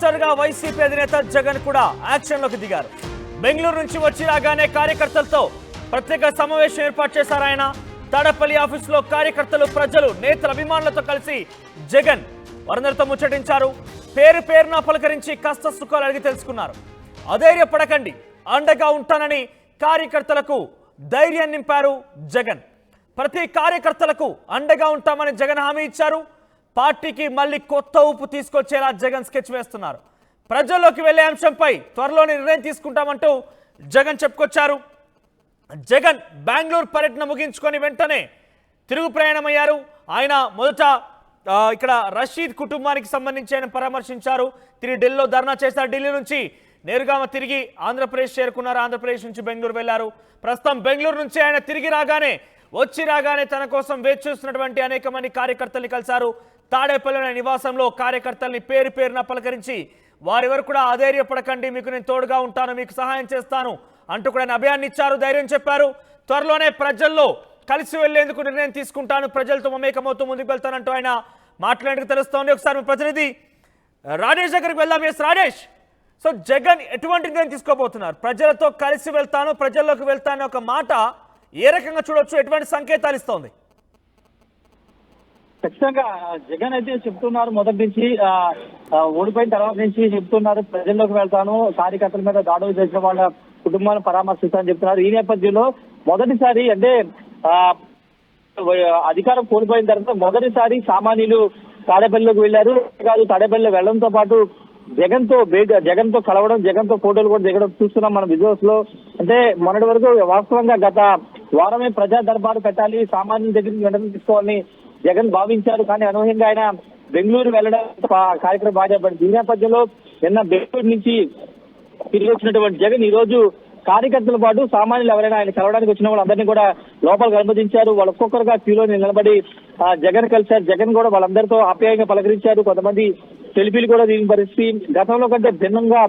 ఒంటరిగా వైసీపీ అధినేత జగన్ కూడా యాక్షన్లోకి దిగారు. బెంగళూరు నుంచి వచ్చి రాగానే కార్యకర్తలతో ప్రత్యేక సమావేశం ఏర్పాటు చేశారు ఆయన. తాడేపల్లి ఆఫీసులో కార్యకర్తలు, ప్రజలు, నేతల, అభిమానులతో కలిసి జగన్ వారందరితో ముచ్చటించారు. పేరు పేరున పలకరించి కష్ట సుఖాలు అడిగి తెలుసుకున్నారు. అధైర్యపడకండి, అండగా ఉంటానని కార్యకర్తలకు ధైర్యం నింపారు జగన్. ప్రతి కార్యకర్తలకు అండగా ఉంటామని జగన్ హామీ ఇచ్చారు. పార్టీకి మళ్ళీ కొత్త ఊపు తీసుకొచ్చేలా జగన్ స్కెచ్ వేస్తున్నారు. ప్రజల్లోకి వెళ్లే అంశంపై త్వరలోనే నిర్ణయం తీసుకుంటామంటూ జగన్ చెప్పుకొచ్చారు. జగన్ బెంగళూరు పర్యటన ముగించుకొని వెంటనే తిరుగు ప్రయాణమయ్యారు. ఆయన మొదట ఇక్కడ రషీద్ కుటుంబానికి సంబంధించి ఆయన పరామర్శించారు. తిరిగి ఢిల్లీలో ధర్నా చేశారు. ఢిల్లీ నుంచి నేరుగా తిరిగి ఆంధ్రప్రదేశ్ చేరుకున్నారు. ఆంధ్రప్రదేశ్ నుంచి బెంగళూరు వెళ్లారు. ప్రస్తుతం బెంగళూరు నుంచి ఆయన తిరిగి రాగానే తన కోసం వేచి చూస్తున్నటువంటి అనేక మంది కార్యకర్తల్ని కలిశారు. తాడేపల్లి నివాసంలో కార్యకర్తల్ని పేరు పేరున పలకరించి వారెవరు కూడా అధైర్యపడకండి, మీకు నేను తోడుగా ఉంటాను, మీకు సహాయం చేస్తాను అంటూ కూడా ఆయన అభయాన్ని ఇచ్చారు, ధైర్యం చెప్పారు. త్వరలోనే ప్రజల్లో కలిసి వెళ్లేందుకు నిర్ణయం తీసుకుంటాను, ప్రజలతో మమేకమవుతూ ముందుకు వెళ్తానంటూ ఆయన మాట్లాడేందుకు తెలుస్తోంది. ఒకసారి మీ ప్రతినిధి రాజేష్ దగ్గరికి వెళ్దాం. ఎస్ రాజేష్, సో జగన్ ఎటువంటి నిర్ణయం తీసుకోబోతున్నారు? ప్రజలతో కలిసి వెళ్తాను, ప్రజల్లోకి వెళ్తాను ఒక మాట ఏ రకంగా చూడొచ్చు, ఎటువంటి సంకేతాలు ఇస్తోంది? ఖచ్చితంగా జగన్ అయితే చెప్తున్నారు, మొదటి నుంచి ఓడిపోయిన తర్వాత నుంచి చెప్తున్నారు ప్రజల్లోకి వెళ్తాను, కార్యకర్తల మీద దాడులు చేసిన వాళ్ళ కుటుంబాలను పరామర్శిస్తానని చెప్తున్నారు. ఈ నేపథ్యంలో మొదటిసారి అంటే అధికారం కోల్పోయిన తర్వాత మొదటిసారి సామాన్యులు తాడేపల్లిలోకి వెళ్లారు. కాదు, తాడేపల్లిలో వెళ్లడంతో పాటు జగన్ తో కలవడం, జగన్ తో ఫోటోలు కూడా దిగడం చూస్తున్నాం మనం విజువల్స్ లో. అంటే మొన్నటి వరకు వాస్తవంగా గత వారమే ప్రజా దర్బారు పెట్టాలి, సామాన్యుల దగ్గరికి వెంటనే తీసుకోవాలని జగన్ భావించారు. కానీ అనూహ్యంగా ఆయన బెంగళూరు వెళ్లడం కార్యక్రమం బాధ్యపడింది. ఈ నేపథ్యంలో నిన్న బెంగళూరు నుంచి తిరిగి వచ్చినటువంటి జగన్ ఈ రోజు కార్యకర్తల పాటు సామాన్యులు ఎవరైనా ఆయన కలవడానికి వచ్చిన వాళ్ళందరినీ కూడా లోపలికి అనుమతించారు. వాళ్ళు ఒక్కొక్కరుగా క్యూలో నిలబడి జగన్ కలిశారు. జగన్ కూడా వాళ్ళందరితో ఆప్యాయంగా పలకరించారు. కొంతమంది సెల్ఫీలు కూడా దిగిన పరిస్థితి. గతంలో కంటే భిన్నంగా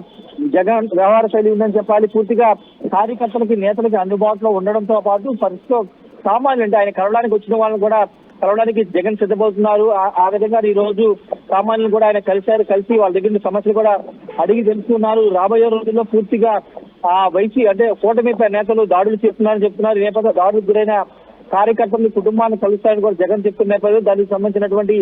జగన్ వ్యవహార శైలి ఉందని చెప్పాలి. పూర్తిగా కార్యకర్తలకి, నేతలకి అందుబాటులో ఉండడంతో పాటు పరిస్థితిలో సామాన్యులు అంటే ఆయన కలవడానికి వచ్చిన వాళ్ళని కూడా కలవడానికి జగన్ సిద్ధమవుతున్నారు. ఆ విధంగా ఈ రోజు సామాన్యులు కూడా ఆయన కలిసి వాళ్ళ దగ్గర సమస్యలు కూడా అడిగి తెలుసుకున్నారు. రాబోయే రోజుల్లో పూర్తిగా అంటే కూటమిపై నేతలు దాడులు చేస్తున్నారని చెప్తున్నారు. ఈ నేపథ్యంలో దాడులకు గురైన కార్యకర్తలు, కుటుంబాన్ని కలుస్తారని కూడా జగన్ చెప్తున్న నేపథ్యంలో దానికి సంబంధించినటువంటి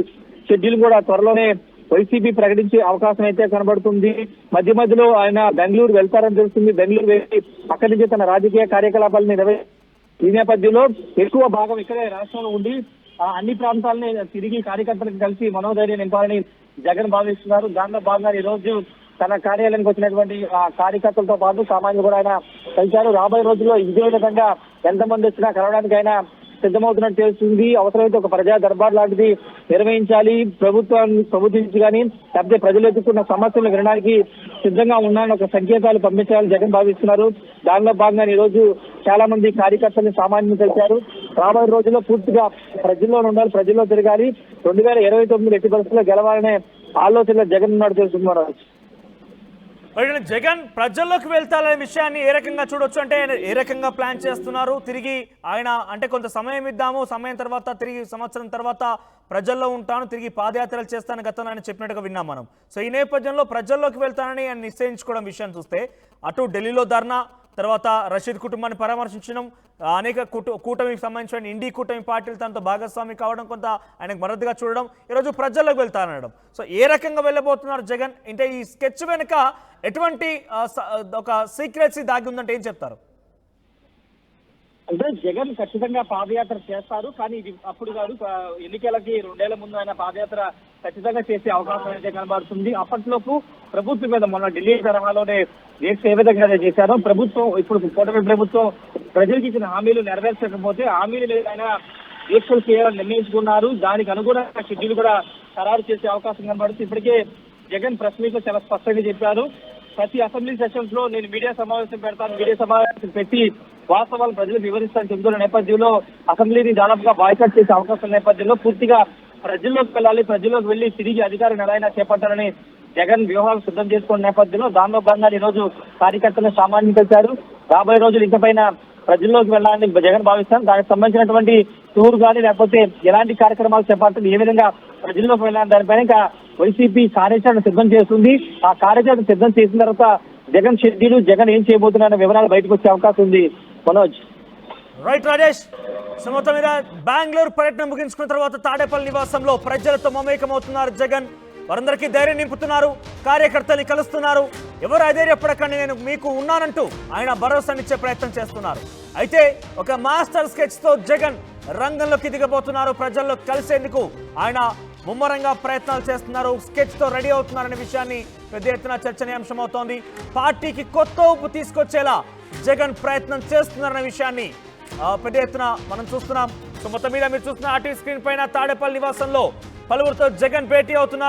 షెడ్యూల్ కూడా త్వరలోనే వైసీపీ ప్రకటించే అవకాశం అయితే కనబడుతుంది. మధ్యలో ఆయన బెంగళూరు వెళ్తారని తెలుస్తుంది. బెంగళూరు వెళ్ళి అక్కడి నుంచి తన రాజకీయ కార్యకలాపాలను ఈ నేపథ్యంలో ఎక్కువ భాగం ఇక్కడే రాష్ట్రంలో ఉండి అన్ని ప్రాంతాలని తిరిగి కార్యకర్తలకు కలిసి మనోధైర్యం నింపాలని జగన్ భావిస్తున్నారు. దానిలో భాగంగా ఈ రోజు తన కార్యాలయానికి వచ్చినటువంటి కార్యకర్తలతో పాటు సామాన్యులు కూడా ఆయన కలిశారు. రాబోయే రోజుల్లో ఇదే విధంగా ఎంతమంది వచ్చినా కలవడానికి ఆయన సిద్ధమవుతున్నట్టు తెలుస్తుంది. అవసరమైతే ఒక ప్రజా దర్బార్ లాంటిది నిర్వహించాలి, ప్రభుత్వించి కానీ లేకపోతే ప్రజలు ఎదుర్కొన్న సమస్యలు వినడానికి సిద్ధంగా ఉన్నారని ఒక సంకేతాలు పంపించాలని జగన్ భావిస్తున్నారు. దానిలో భాగంగా ఈ రోజు చాలా మంది కార్యకర్తల్ని, సామాన్యులు కలిశారు. రాబోయే రోజుల్లో పూర్తిగా ప్రజల్లో ఉండాలి, ప్రజల్లో తిరగాలి, 2029 ఎట్టి పరిస్థితుల్లో గెలవాలనే ఆలోచనలో జగన్ ఉన్నాడు తెలుస్తున్నారు. జగన్ ప్రజల్లోకి వెళ్తారనే విషయాన్ని ఏ రకంగా చూడొచ్చు? అంటే ఏ రకంగా ప్లాన్ చేస్తున్నారు? తిరిగి ఆయన అంటే కొంత సమయం ఇద్దాము, సమయం తర్వాత తిరిగి సంవత్సరం తర్వాత ప్రజల్లో ఉంటాను, తిరిగి పాదయాత్రలు చేస్తాను గతంలో ఆయన చెప్పినట్టుగా విన్నాం మనం. సో ఈ నేపథ్యంలో ప్రజల్లోకి వెళ్తానని ఆయన నిశ్చయించుకోవడం విషయాన్ని చూస్తే అటు ఢిల్లీలో ధర్నా, తర్వాత రషీద్ కుటుంబాన్ని పరామర్శించడం, అనేక కూటమికి సంబంధించిన ఇండి కూటమి పార్టీలు తనతో భాగస్వామి కావడం, కొంత ఆయనకు మద్దతుగా చూడడం, ఈరోజు ప్రజల్లోకి వెళ్తానడం. సో ఏ రకంగా వెళ్ళబోతున్నారు జగన్? అంటే ఈ స్కెచ్ వెనుక ఎటువంటి ఒక సీక్రెట్సీ దాగి ఉందంటే ఏం చెప్తారు? అంటే జగన్ ఖచ్చితంగా పాదయాత్ర చేస్తారు, కానీ ఇది అప్పుడు కాదు, ఎన్నికలకి 2 ఏళ్ల ముందు ఆయన పాదయాత్ర ఖచ్చితంగా చేసే అవకాశం అయితే కనబడుతుంది. అప్పట్లోపు ప్రభుత్వం మీద మొన్న ఢిల్లీ తరహాలోనే రేట్స్ ఏ విధంగా చేశారో ప్రభుత్వం, ఇప్పుడు కూటమి ప్రభుత్వం ప్రజలకు ఇచ్చిన హామీలు నెరవేర్చకపోతే హామీలు లేదైనా దీక్షలు చేయాలని నిర్ణయించుకున్నారు. దానికి అనుగుణంగా షెడ్యూల్ కూడా ఖరారు చేసే అవకాశం కనబడుతుంది. ఇప్పటికే జగన్ ప్రెస్ మీట్ లో చాలా స్పష్టంగా చెప్పారు, ప్రతి అసెంబ్లీ సెషన్స్ లో నేను మీడియా సమావేశం పెడతాను, మీడియా సమావేశం పెట్టి వాస్తవాలు ప్రజలకు వివరిస్తానని చెబుతున్న నేపథ్యంలో అసెంబ్లీని దాదాపుగా బాయ్కాట్ చేసే అవకాశం నేపథ్యంలో పూర్తిగా ప్రజల్లోకి వెళ్ళాలి, ప్రజల్లోకి వెళ్లి తిరిగి అధికారం ఎలా అయినా చేపట్టాలని జగన్ వ్యూహాలు సిద్ధం చేసుకున్న నేపథ్యంలో దానిలో భాగంగా ఈ రోజు కార్యకర్తలను సామాన్యులు కలిశారు. రాబోయే రోజులు ఇకపైన ప్రజల్లోకి వెళ్ళాలని జగన్ భావిస్తాను. దానికి సంబంధించినటువంటి టూర్ కానీ లేకపోతే ఎలాంటి కార్యక్రమాలు చేపట్టాలి, ఏ విధంగా ప్రజల్లోకి వెళ్ళాలని దానిపైన ఇంకా వైసీపీ కార్యాచరణ సిద్ధం చేస్తుంది. ఆ కార్యాచరణ సిద్ధం చేసిన తర్వాత జగన్ షెడ్యూల్, జగన్ ఏం చేయబోతున్నారన్న వివరాలు బయటకు వచ్చే అవకాశం ఉంది. మనోజ్. రైట్ రాజేష్. సో మొత్తం మీద బెంగళూరు పర్యటన ముగించుకున్న తర్వాత తాడేపల్లి నివాసంలో ప్రజలతో మమేకమవుతున్నారు జగన్. వారందరికీ ధైర్యం నింపుతున్నారు, కార్యకర్తల్ని కలుస్తున్నారు. ఎవరు అధైర్యపడకండి, నేను మీకు ఉన్నానంటూ ఆయన భరోసానిచ్చే ప్రయత్నం చేస్తున్నారు. అయితే ఒక మాస్టర్ స్కెచ్ తో జగన్ రంగంలోకి దిగబోతున్నారు. ప్రజల్లో కలిసేందుకు ఆయన ముమ్మరంగా ప్రయత్నాలు చేస్తున్నారు. స్కెచ్ తో రెడీ అవుతున్నారనే విషయాన్ని పెద్ద ఎత్తున చర్చనీయాంశం అవుతోంది. పార్టీకి కొత్త ఊపు తీసుకొచ్చేలా జగన్ ప్రయత్నం చేస్తున్నారనే విషయాన్ని పెద్ద ఎత్తున మనం చూస్తున్నాం. సో మొత్తం మీద మీరు చూస్తున్న ఆర్టీవీ స్క్రీన్ పైన తాడేపల్లి నివాసంలో పలువురితో జగన్ భేటీ అవుతున్నారు.